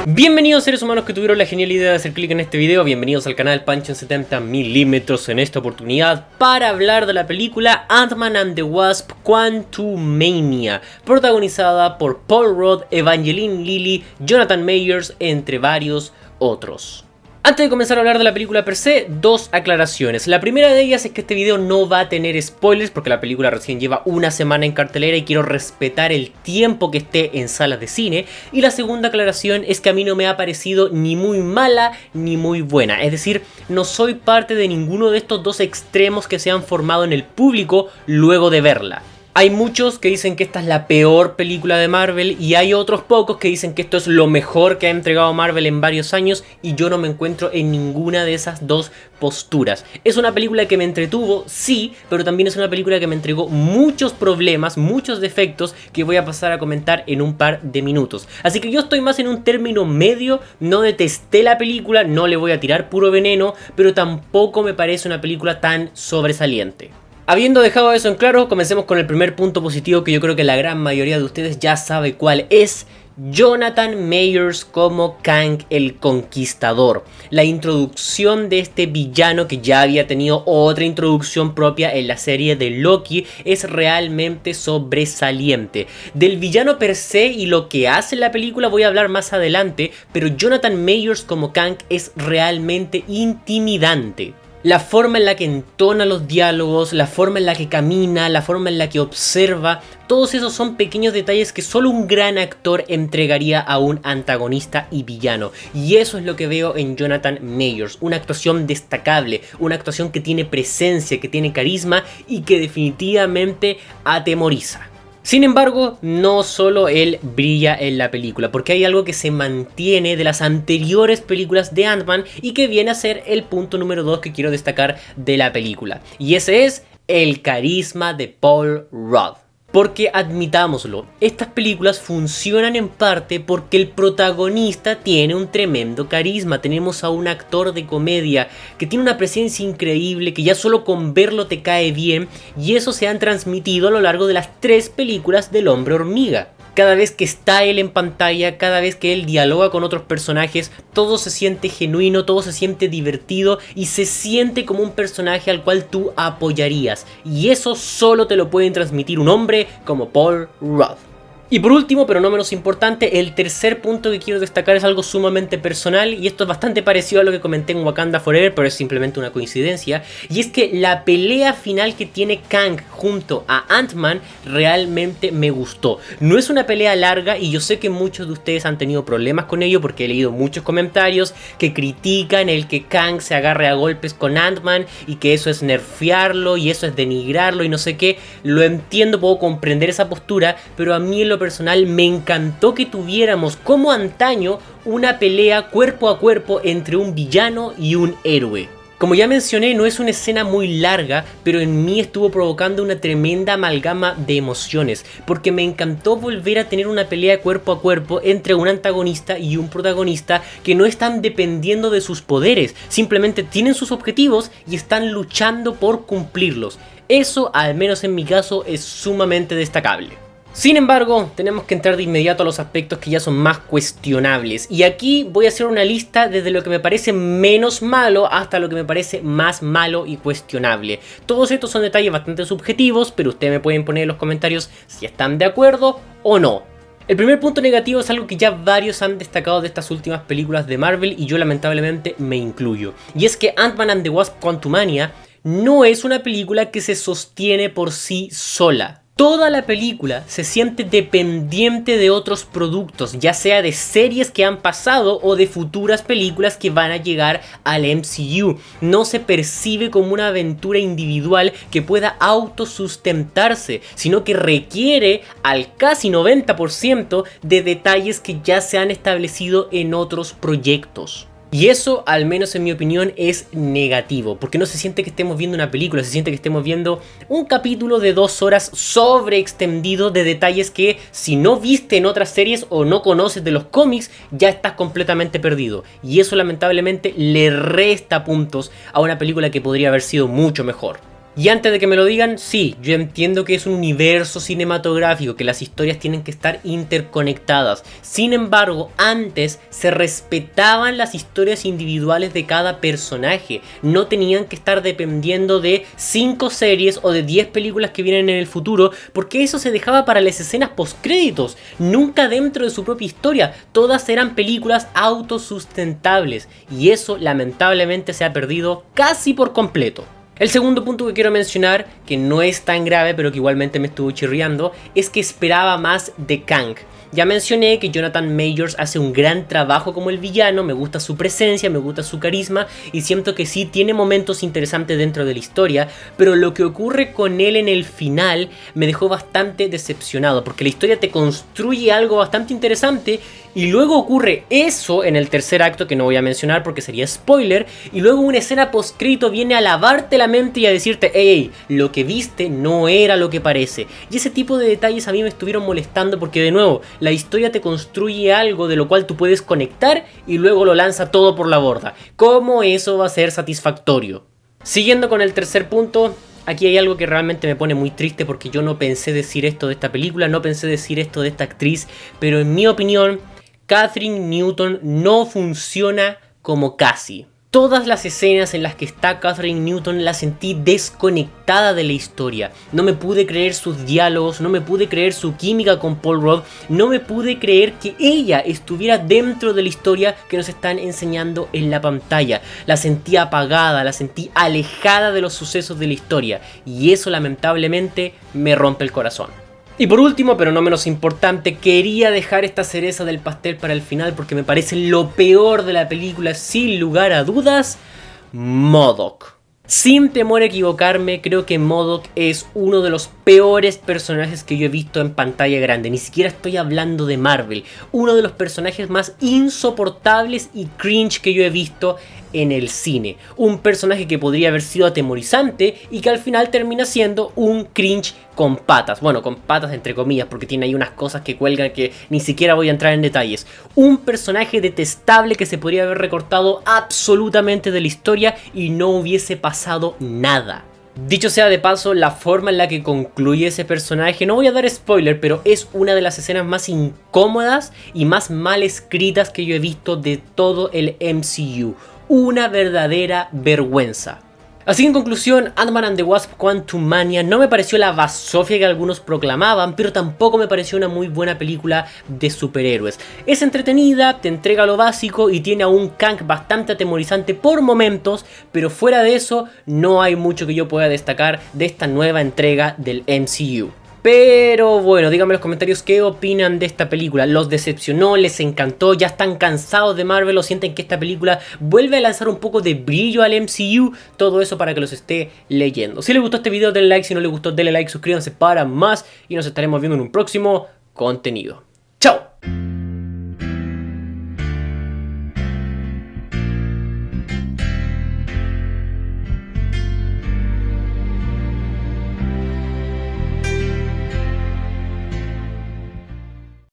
Bienvenidos seres humanos que tuvieron la genial idea de hacer clic en este video, bienvenidos al canal Pancho en 70 milímetros en esta oportunidad para hablar de la película Ant-Man and the Wasp Quantumania, protagonizada por Paul Rudd, Evangeline Lilly, Jonathan Majors, entre varios otros. Antes de comenzar a hablar de la película per se, dos aclaraciones. La primera de ellas es que este video no va a tener spoilers porque la película recién lleva una semana en cartelera y quiero respetar el tiempo que esté en salas de cine. Y la segunda aclaración es que a mí no me ha parecido ni muy mala ni muy buena. Es decir, no soy parte de ninguno de estos dos extremos que se han formado en el público luego de verla. Hay muchos que dicen que esta es la peor película de Marvel y hay otros pocos que dicen que esto es lo mejor que ha entregado Marvel en varios años y yo no me encuentro en ninguna de esas dos posturas. Es una película que me entretuvo, sí, pero también es una película que me entregó muchos problemas, muchos defectos que voy a pasar a comentar en un par de minutos. Así que yo estoy más en un término medio, no detesté la película, no le voy a tirar puro veneno, pero tampoco me parece una película tan sobresaliente. Habiendo dejado eso en claro, comencemos con el primer punto positivo que yo creo que la gran mayoría de ustedes ya sabe cuál es. Jonathan Majors como Kang el Conquistador. La introducción de este villano que ya había tenido otra introducción propia en la serie de Loki es realmente sobresaliente. Del villano per se y lo que hace en la película voy a hablar más adelante, pero Jonathan Majors como Kang es realmente intimidante. La forma en la que entona los diálogos, la forma en la que camina, la forma en la que observa, todos esos son pequeños detalles que solo un gran actor entregaría a un antagonista y villano. Y eso es lo que veo en Jonathan Majors, una actuación destacable, una actuación que tiene presencia, que tiene carisma y que definitivamente atemoriza. Sin embargo, no solo él brilla en la película, porque hay algo que se mantiene de las anteriores películas de Ant-Man y que viene a ser el punto número 2 que quiero destacar de la película. Y ese es el carisma de Paul Rudd. Porque admitámoslo, estas películas funcionan en parte porque el protagonista tiene un tremendo carisma. Tenemos a un actor de comedia que tiene una presencia increíble, que ya solo con verlo te cae bien, y eso se han transmitido a lo largo de las 3 películas del Hombre Hormiga. Cada vez que está él en pantalla, cada vez que él dialoga con otros personajes, todo se siente genuino, todo se siente divertido y se siente como un personaje al cual tú apoyarías. Y eso solo te lo pueden transmitir un hombre como Paul Rudd. Y por último, pero no menos importante, el tercer punto que quiero destacar es algo sumamente personal y esto es bastante parecido a lo que comenté en Wakanda Forever, pero es simplemente una coincidencia, y es que la pelea final que tiene Kang junto a Ant-Man realmente me gustó. No es una pelea larga y yo sé que muchos de ustedes han tenido problemas con ello porque he leído muchos comentarios que critican el que Kang se agarre a golpes con Ant-Man y que eso es nerfearlo y eso es denigrarlo y no sé qué. Lo entiendo, puedo comprender esa postura, pero a mí en lo personal me encantó que tuviéramos como antaño una pelea cuerpo a cuerpo entre un villano y un héroe. Como ya mencioné, no es una escena muy larga, pero en mí estuvo provocando una tremenda amalgama de emociones, porque me encantó volver a tener una pelea cuerpo a cuerpo entre un antagonista y un protagonista que no están dependiendo de sus poderes, simplemente tienen sus objetivos y están luchando por cumplirlos. Eso, al menos en mi caso, es sumamente destacable. Sin embargo, tenemos que entrar de inmediato a los aspectos que ya son más cuestionables. Y aquí voy a hacer una lista desde lo que me parece menos malo hasta lo que me parece más malo y cuestionable. Todos estos son detalles bastante subjetivos, pero ustedes me pueden poner en los comentarios si están de acuerdo o no. El primer punto negativo es algo que ya varios han destacado de estas últimas películas de Marvel y yo lamentablemente me incluyo. Y es que Ant-Man and the Wasp Quantumania no es una película que se sostiene por sí sola. Toda la película se siente dependiente de otros productos, ya sea de series que han pasado o de futuras películas que van a llegar al MCU. No se percibe como una aventura individual que pueda autosustentarse, sino que requiere al casi 90% de detalles que ya se han establecido en otros proyectos. Y eso, al menos en mi opinión, es negativo, porque no se siente que estemos viendo una película, se siente que estemos viendo un capítulo de 2 horas sobreextendido de detalles que si no viste en otras series o no conoces de los cómics, ya estás completamente perdido. Y eso lamentablemente le resta puntos a una película que podría haber sido mucho mejor. Y antes de que me lo digan, sí, yo entiendo que es un universo cinematográfico, que las historias tienen que estar interconectadas. Sin embargo, antes se respetaban las historias individuales de cada personaje. No tenían que estar dependiendo de 5 series o de 10 películas que vienen en el futuro, porque eso se dejaba para las escenas postcréditos, nunca dentro de su propia historia. Todas eran películas autosustentables, y eso lamentablemente se ha perdido casi por completo. El segundo punto que quiero mencionar, que no es tan grave pero que igualmente me estuvo chirriando, es que esperaba más de Kang. Ya mencioné que Jonathan Majors hace un gran trabajo como el villano, me gusta su presencia, me gusta su carisma y siento que sí tiene momentos interesantes dentro de la historia, pero lo que ocurre con él en el final me dejó bastante decepcionado, porque la historia te construye algo bastante interesante y luego ocurre eso en el tercer acto que no voy a mencionar porque sería spoiler, y luego una escena postcrito viene a lavarte la mente y a decirte, hey, lo que viste no era lo que parece. Y ese tipo de detalles a mí me estuvieron molestando porque, de nuevo, la historia te construye algo de lo cual tú puedes conectar y luego lo lanza todo por la borda. ¿Cómo eso va a ser satisfactorio? Siguiendo con el tercer punto, aquí hay algo que realmente me pone muy triste porque yo no pensé decir esto de esta película, no pensé decir esto de esta actriz, pero en mi opinión, Kathryn Newton no funciona como Cassie. Todas las escenas en las que está Kathryn Newton la sentí desconectada de la historia. No me pude creer sus diálogos, no me pude creer su química con Paul Rudd, no me pude creer que ella estuviera dentro de la historia que nos están enseñando en la pantalla. La sentí apagada, la sentí alejada de los sucesos de la historia, y eso lamentablemente me rompe el corazón. Y por último, pero no menos importante, quería dejar esta cereza del pastel para el final porque me parece lo peor de la película, sin lugar a dudas, MODOK. Sin temor a equivocarme, creo que MODOK es uno de los peores personajes que yo he visto en pantalla grande. Ni siquiera estoy hablando de Marvel. Uno de los personajes más insoportables y cringe que yo he visto en el cine. Un personaje que podría haber sido atemorizante y que al final termina siendo un cringe con patas. Bueno, con patas entre comillas, porque tiene ahí unas cosas que cuelgan que ni siquiera voy a entrar en detalles. Un personaje detestable que se podría haber recortado absolutamente de la historia y no hubiese pasado nada. Dicho sea de paso, la forma en la que concluye ese personaje, no voy a dar spoiler, pero es una de las escenas más incómodas y más mal escritas que yo he visto de todo el MCU. Una verdadera vergüenza. Así que en conclusión, Ant-Man and the Wasp Quantumania no me pareció la basofia que algunos proclamaban, pero tampoco me pareció una muy buena película de superhéroes. Es entretenida, te entrega lo básico y tiene a un Kang bastante atemorizante por momentos, pero fuera de eso no hay mucho que yo pueda destacar de esta nueva entrega del MCU. Pero bueno, díganme en los comentarios qué opinan de esta película. ¿Los decepcionó? ¿Les encantó? ¿Ya están cansados de Marvel o sienten que esta película vuelve a lanzar un poco de brillo al MCU? Todo eso para que los esté leyendo. Si les gustó este video denle like, si no les gustó denle like, suscríbanse para más y nos estaremos viendo en un próximo contenido.